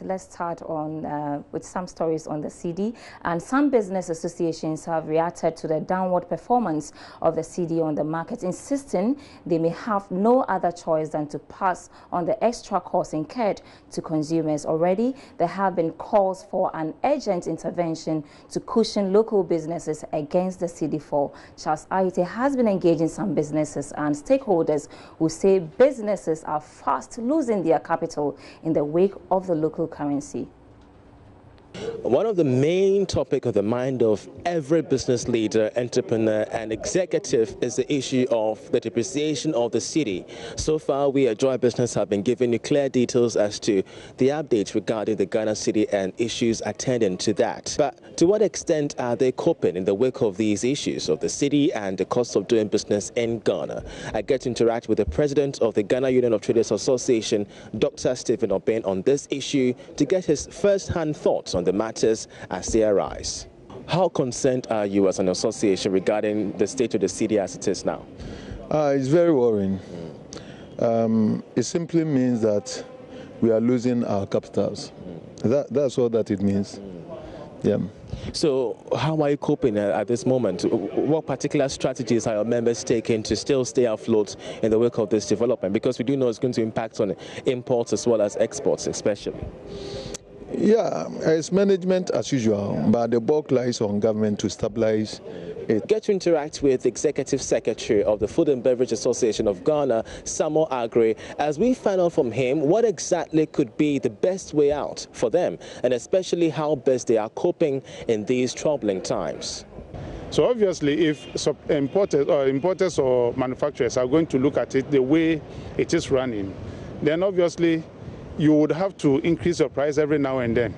Let's start on with some stories on the cedi, and some business associations have reacted to the downward performance of the cedi on the market, insisting they may have no other choice than to pass on the extra costs incurred to consumers. Already, there have been calls for an urgent intervention to cushion local businesses against the cedi fall. Charles Aite has been engaging some businesses and stakeholders who say businesses are fast losing their capital in the wake of the local currency. One of the main topics of the mind of every business leader, entrepreneur and executive is the issue of the depreciation of the cedi. So far, we at Joy Business have been giving you clear details as to the updates regarding the Ghana cedi and issues attendant to that. But to what extent are they coping in the wake of these issues of the cedi and the cost of doing business in Ghana? I get to interact with the president of the Ghana Union of Traders Association, Dr. Stephen Obeng, on this issue to get his first-hand thoughts on the matters as they arise. How concerned are you as an association regarding the state of the cedi as it is now? It's very worrying. It simply means that we are losing our capitals. That's all that it means. Yeah. So how are you coping at this moment? What particular strategies are your members taking to still stay afloat in the wake of this development? Because we do know it's going to impact on imports as well as exports especially. Yeah, it's management as usual, but the bulk lies on government to stabilize it. Get to interact with Executive Secretary of the Food and Beverage Association of Ghana, Samuel Agre, as we find out from him what exactly could be the best way out for them, and especially how best they are coping in these troubling times. So obviously, if importers or manufacturers are going to look at it the way it is running, then obviously you would have to increase your price every now and then.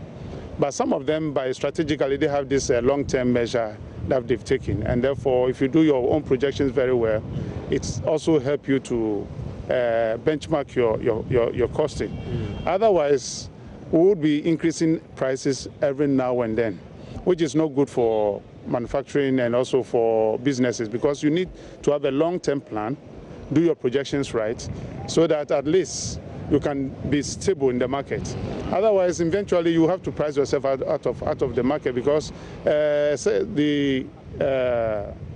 But some of them, strategically, they have this long-term measure that they've taken. And therefore, if you do your own projections very well, it's also help you to benchmark your costing. Otherwise, we would be increasing prices every now and then, which is not good for manufacturing and also for businesses, because you need to have a long-term plan, do your projections right, so that at least you can be stable in the market. Otherwise, eventually, you have to price yourself out of the market, because the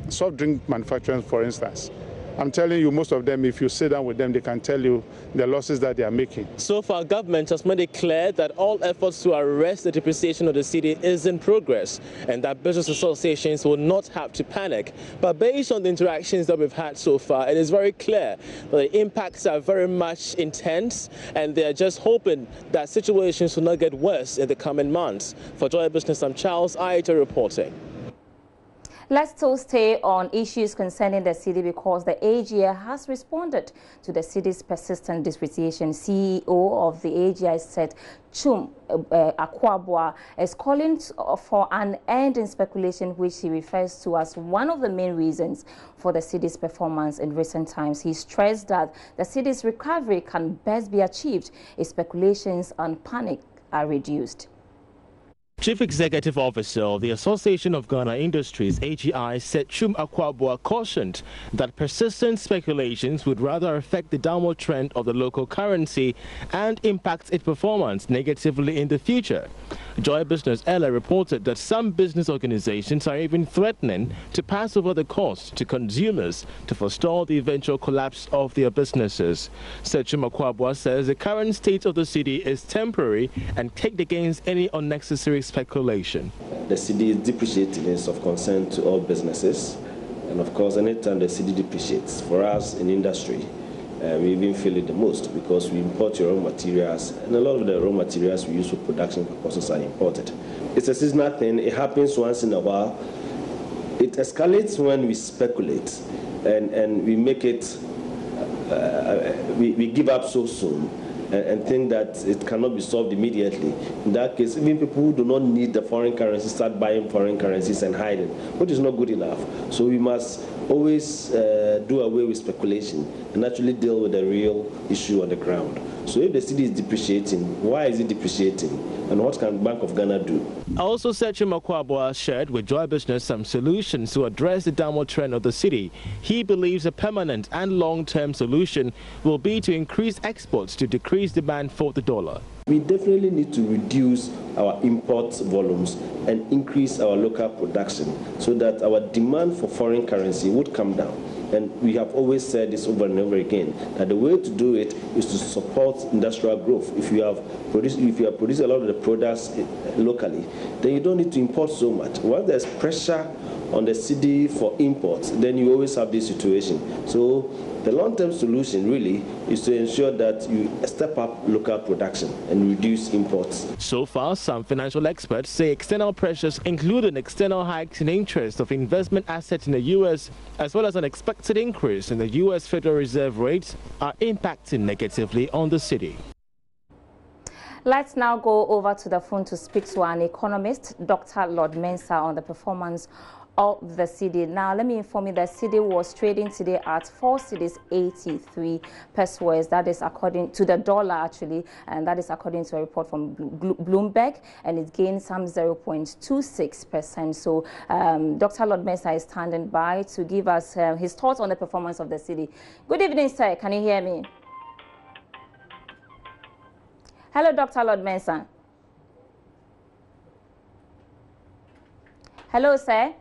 soft drink manufacturers, for instance, I'm telling you, most of them, if you sit down with them, they can tell you the losses that they are making. So far, government has made it clear that all efforts to arrest the depreciation of the cedi is in progress, and that business associations will not have to panic. But based on the interactions that we've had so far, it is very clear that the impacts are very much intense, and they are just hoping that situations will not get worse in the coming months. For Joy Business, I'm Charles Aite reporting. Let's still stay on issues concerning the cedi, because the AGI has responded to the cedi's persistent depreciation. CEO of the AGI said Chum Akwabwa is calling for an end in speculation, which he refers to as one of the main reasons for the cedi's performance in recent times. He stressed that the cedi's recovery can best be achieved if speculations and panic are reduced. Chief Executive Officer of the Association of Ghana Industries, AGI, said Chum Akwabwa cautioned that persistent speculations would rather affect the downward trend of the local currency and impact its performance negatively in the future. Joy Business Ella reported that some business organizations are even threatening to pass over the cost to consumers to forestall the eventual collapse of their businesses. Said Chum Akwabwa says the current state of the cedi is temporary and kicked against any unnecessary speculation. The cedi is depreciating is of concern to all businesses, and of course anytime the cedi depreciates, for us in industry, we even feel it the most, because we import your raw materials, and a lot of the raw materials we use for production purposes are imported. It's a seasonal thing. It happens once in a while. It escalates when we speculate and we make it, we give up so soon and think that it cannot be solved immediately. In that case, even people who do not need the foreign currency start buying foreign currencies and hiding, which is not good enough. So we must always do away with speculation and actually deal with the real issue on the ground. So if the cedi is depreciating, why is it depreciating? And what can Bank of Ghana do? Also, Sergio Makwabwa shared with Joy Business some solutions to address the downward trend of the city. He believes a permanent and long-term solution will be to increase exports to decrease demand for the dollar. We definitely need to reduce our import volumes and increase our local production so that our demand for foreign currency would come down. And we have always said this over and over again, that the way to do it is to support industrial growth. If you are producing a lot of the products locally, then you don't need to import so much. Once there's pressure on the cedi for imports, then you always have this situation. So the long-term solution really is to ensure that you step up local production and reduce imports. So far, some financial experts say external pressures, including external hikes in interest of investment assets in the U.S., as well as an expected increase in the U.S. Federal Reserve rate, are impacting negatively on the city. Let's now go over to the phone to speak to an economist, Dr. Lord Mensah, on the performance of the cedi. Now, let me inform you that cedi was trading today at 4 cedis 83 pesos. That is according to the dollar, actually, and that is according to a report from Bloomberg, and it gained some 0.26%. So, Dr. Lord Mensah is standing by to give us his thoughts on the performance of the cedi. Good evening, sir. Can you hear me? Hello, Dr. Lord Mensah. Hello, sir.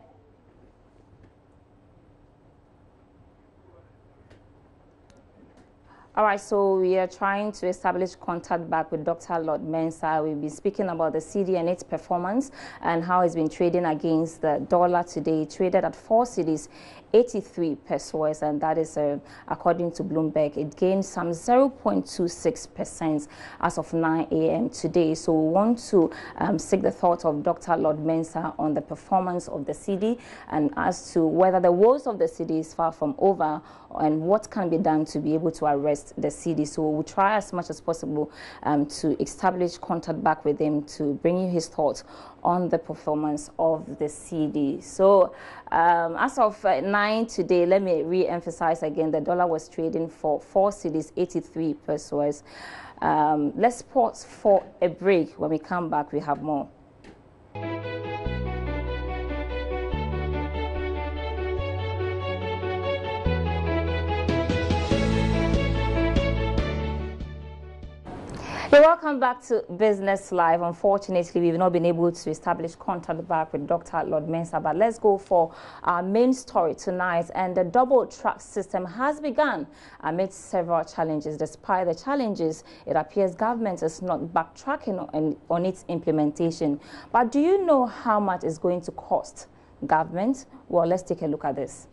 All right, so we are trying to establish contact back with Dr. Lord Mensah. We'll be speaking about the cedi and its performance and how it's been trading against the dollar today. It traded at 4 cedis 83 pesos, and that is according to Bloomberg. It gained some 0.26% as of 9 a.m. today. So we want to seek the thought of Dr. Lord Mensah on the performance of the cedi and as to whether the woes of the cedi is far from over and what can be done to be able to arrest the cedi. So we'll try as much as possible to establish contact back with him to bring you his thoughts on the performance of the cedi. So as of 9 today, let me re-emphasize again, the dollar was trading for 4 cedis 83 pesos. Let's pause for a break. When we come back, we have more. Welcome back to Business Live. Unfortunately, we've not been able to establish contact back with Dr. Lord Mensah, but let's go for our main story tonight. And the double track system has begun amid several challenges. Despite the challenges, it appears government is not backtracking on its implementation. But do you know how much it's going to cost government? Well, let's take a look at this.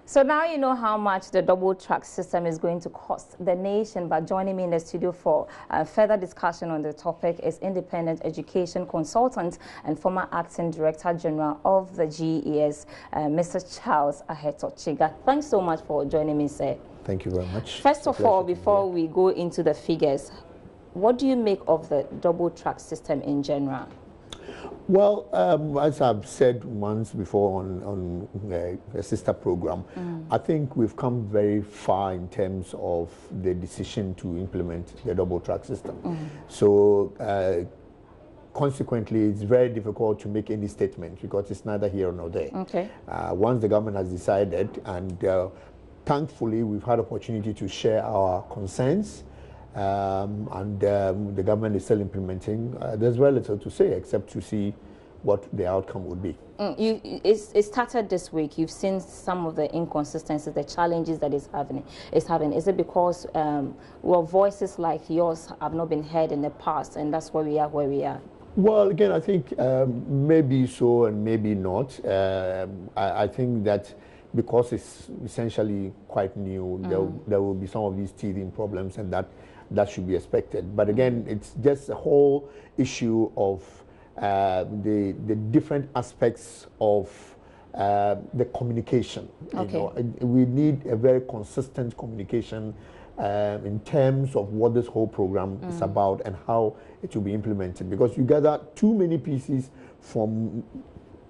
So now you know how much the double track system is going to cost the nation. But joining me in the studio for further discussion on the topic is independent education consultant and former acting director general of the GES, Mr. Charles Aheto-Chiga. Thanks so much for joining me, sir. Thank you very much. First of all, before we go into the figures, what do you make of the double track system in general? Well, as I've said once before on a sister program, I think we've come very far in terms of the decision to implement the double track system. So consequently, it's very difficult to make any statement because it's neither here nor there. Okay. Once the government has decided, and thankfully we've had opportunity to share our concerns, and the government is still implementing. There's very little to say except to see what the outcome would be. It started this week. You've seen some of the inconsistencies, the challenges that it's having. Is it because well, voices like yours have not been heard in the past, and that's why we are where we are? Well, again, I think maybe so and maybe not. I think that because it's essentially quite new, there will be some of these teething problems, and that should be expected. But again, it's just a whole issue of the different aspects of the communication. Okay. You know, we need a very consistent communication in terms of what this whole program is about and how it will be implemented, because you gather too many pieces from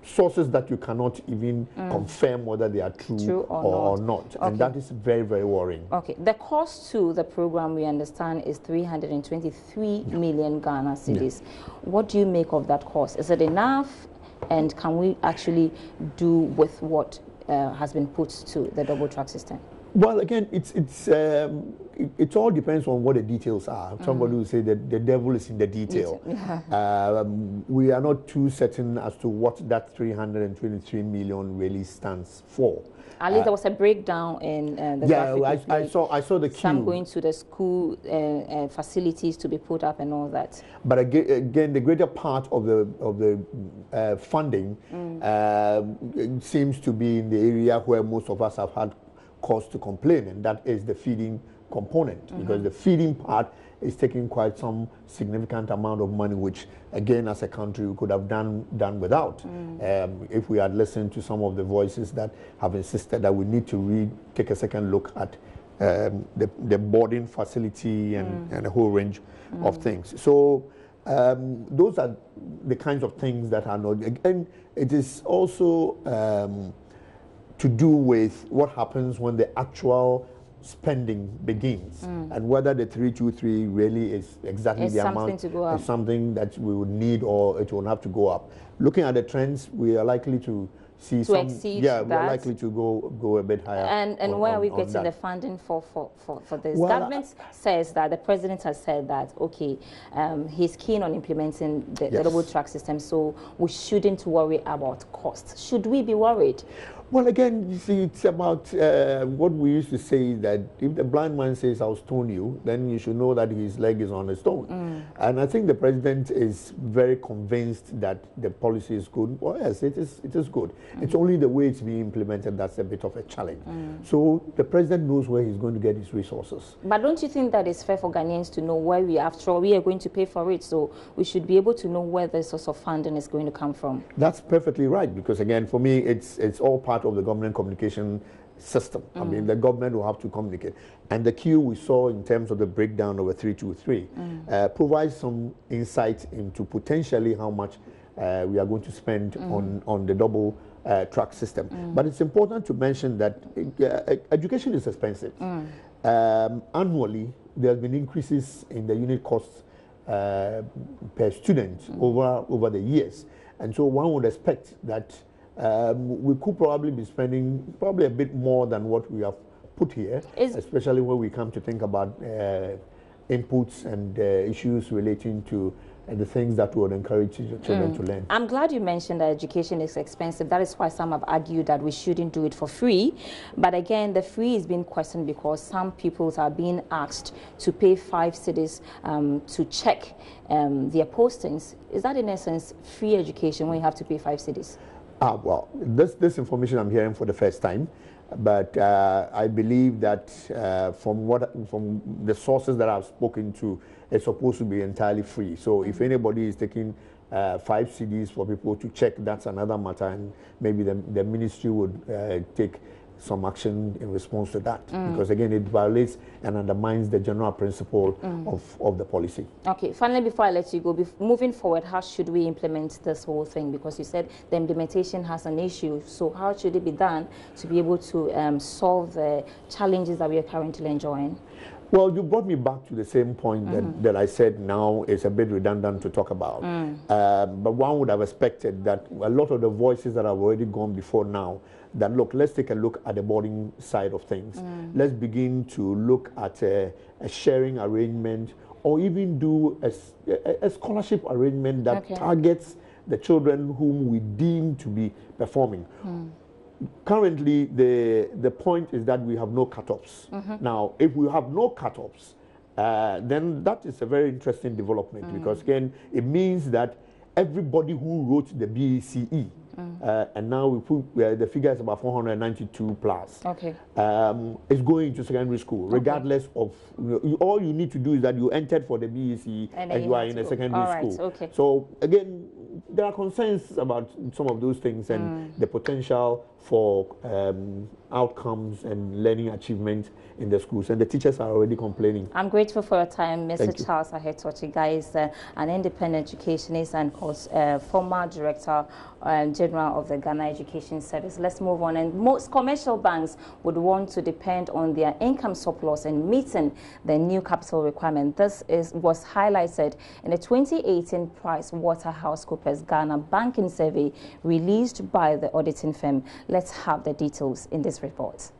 sources that you cannot even confirm whether they are true or not. Okay. And that is very, very worrying. Okay. The cost to the program, we understand, is 323 million Ghana cedis. Yeah. What do you make of that cost? Is it enough? And can we actually do with what has been put to the double track system? Well, again, it all depends on what the details are. Somebody will say that the devil is in the detail. Yeah. We are not too certain as to what that 323 million really stands for. At least there was a breakdown in the graphic. I saw the queue. Some going to the school facilities to be put up and all that. But again, the greater part of the funding seems to be in the area where most of us have had cause to complain, and that is the feeding component, because the feeding part is taking quite some significant amount of money, which again as a country we could have done without if we had listened to some of the voices that have insisted that we need to take a second look at the boarding facility and a whole range of things. So those are the kinds of things that are not, again, it is also to do with what happens when the actual spending begins, and whether the 323 really is exactly the amount is something that we would need, or it will have to go up. Looking at the trends, we are likely to see exceed that. We are likely to go a bit higher. And where are we getting the funding for this? Well, government says that, the president has said that, okay, he's keen on implementing the double track system, so we shouldn't worry about costs. Should we be worried? Well, again, you see, it's about what we used to say, that if the blind man says, "I'll stone you," then you should know that his leg is on a stone. And I think the president is very convinced that the policy is good. Well, yes, it is good. It's only the way it's being implemented that's a bit of a challenge. So the president knows where he's going to get his resources. But don't you think that it's fair for Ghanaians to know where we are? After all, we are going to pay for it, so we should be able to know where the source of funding is going to come from. That's perfectly right, because again, for me, it's all part of the government communication system. I mean, the government will have to communicate. And the queue we saw in terms of the breakdown of a 323 provides some insight into potentially how much we are going to spend on the double track system. But it's important to mention that education is expensive. Annually, there have been increases in the unit costs per student over the years. And so one would expect that we could probably be spending a bit more than what we have put here, especially when we come to think about inputs and issues relating to the things that would encourage children to learn. I'm glad you mentioned that education is expensive. That is why some have argued that we shouldn't do it for free. But again, the free is being questioned because some people are being asked to pay 5 cedis to check their postings. Is that in essence free education when you have to pay 5 cedis? Well, this information I'm hearing for the first time. But I believe that from the sources that I've spoken to, it's supposed to be entirely free. So if anybody is taking 5 CDs for people to check, that's another matter, and maybe the ministry would take some action in response to that, because again it violates and undermines the general principle of the policy. Okay, finally, before I let you go, moving forward, how should we implement this whole thing? Because you said the implementation has an issue, so how should it be done to be able to solve the challenges that we are currently enjoying? Well, you brought me back to the same point that I said now is a bit redundant to talk about. But one would have expected that a lot of the voices that have already gone before now, that look, let's take a look at the boarding side of things. Let's begin to look at a sharing arrangement, or even do a scholarship arrangement that targets the children whom we deem to be performing. Currently, the point is that we have no cut-offs. Now, if we have no cut-offs, then that is a very interesting development, because again, it means that everybody who wrote the BECE, and now we put the figure is about 492 plus, is going to secondary school, regardless of, all you need to do is that you entered for the BECE and you are in a secondary school. So again, there are concerns about some of those things and the potential for outcomes and learning achievement in the schools, and the teachers are already complaining. I'm grateful for your time, Mr. Charles Ahetochiga is an independent educationist and former Director General of the Ghana Education Service. Let's move on. And most commercial banks would want to depend on their income surplus in meeting the new capital requirement. This was highlighted in the 2018 PricewaterhouseCoopers Ghana Banking Survey released by the auditing firm. Let's have the details in this report.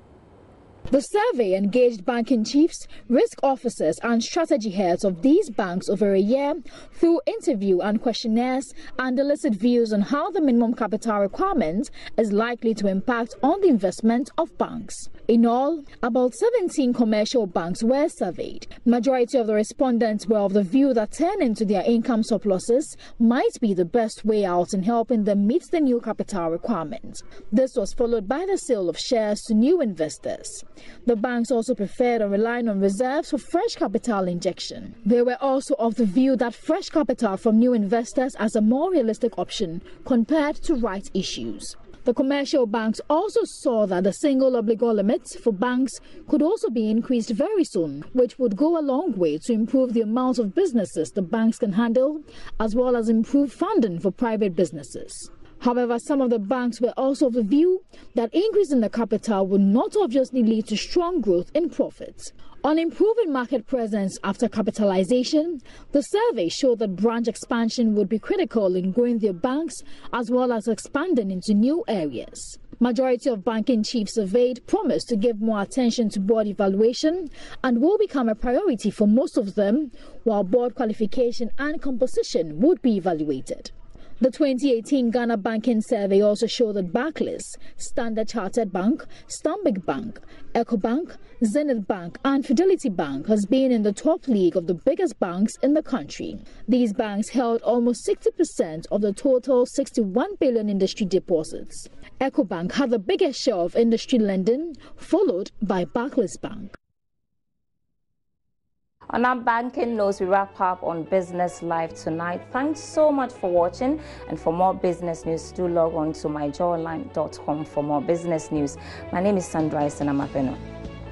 The survey engaged banking chiefs, risk officers and strategy heads of these banks over a year through interview and questionnaires, and elicit views on how the minimum capital requirement is likely to impact on the investment of banks. In all, about 17 commercial banks were surveyed. Majority of the respondents were of the view that turning to their income surpluses might be the best way out in helping them meet the new capital requirement. This was followed by the sale of shares to new investors. The banks also preferred relying on reserves for fresh capital injection. They were also of the view that fresh capital from new investors as a more realistic option compared to rights issues. The commercial banks also saw that the single obligor limits for banks could also be increased very soon, which would go a long way to improve the amount of businesses the banks can handle, as well as improve funding for private businesses. However, some of the banks were also of the view that increase in the capital would not obviously lead to strong growth in profits. On improving market presence after capitalization, the survey showed that branch expansion would be critical in growing their banks as well as expanding into new areas. Majority of banking chiefs surveyed promised to give more attention to board evaluation and will become a priority for most of them, while board qualification and composition would be evaluated. The 2018 Ghana Banking Survey also showed that Barclays, Standard Chartered Bank, Stanbic Bank, Ecobank, Zenith Bank and Fidelity Bank has been in the top league of the biggest banks in the country. These banks held almost 60% of the total 61 billion industry deposits. Ecobank had the biggest share of industry lending, followed by Barclays Bank. On our banking news, we wrap up on Business Live tonight. Thanks so much for watching, and for more business news, do log on to myjoyonline.com for more business news. My name is Sandra Isenamapeno.